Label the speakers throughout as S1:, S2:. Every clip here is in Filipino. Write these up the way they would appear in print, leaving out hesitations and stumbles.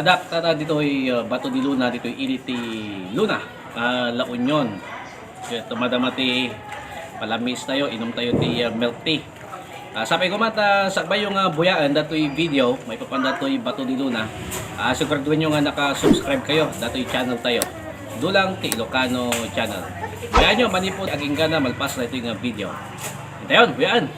S1: Adak tata dito'y Bato di Luna, dito'y Iliti Luna, La Union. Ito madamati palamis tayo, inom tayo ti milk tea. Sabi ko mata sakbay yung buyaan dato'y video, may papanda to'y Bato di Luna. Siguraduhin nyo nga naka-subscribe kayo, dato'y channel tayo. Dulang ti Ilocano channel. Buyaan nyo, manipod aging ka na malpas na ito yung video. Ito yun, buyaan.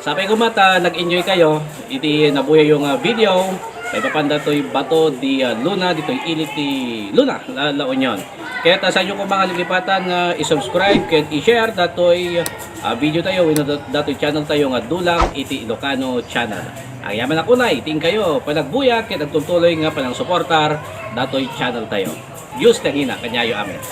S1: Sabi ko mata, nag-enjoy kayo. Iti nabuya yung video. May papanda to'y Bato di Luna, dito'y Iliti Luna, La Union. Kaya sa inyo kung mga lilipatan i-subscribe, kaya i-share dato'y video tayo, dato'y channel tayo nga Dulang iti Ilocano channel. Ang yaman na kunay, ting kayo, panagbuya, kaya nagtutuloy nga panang suportar, dato'y channel tayo. Diyos na hina, kanyayo amin.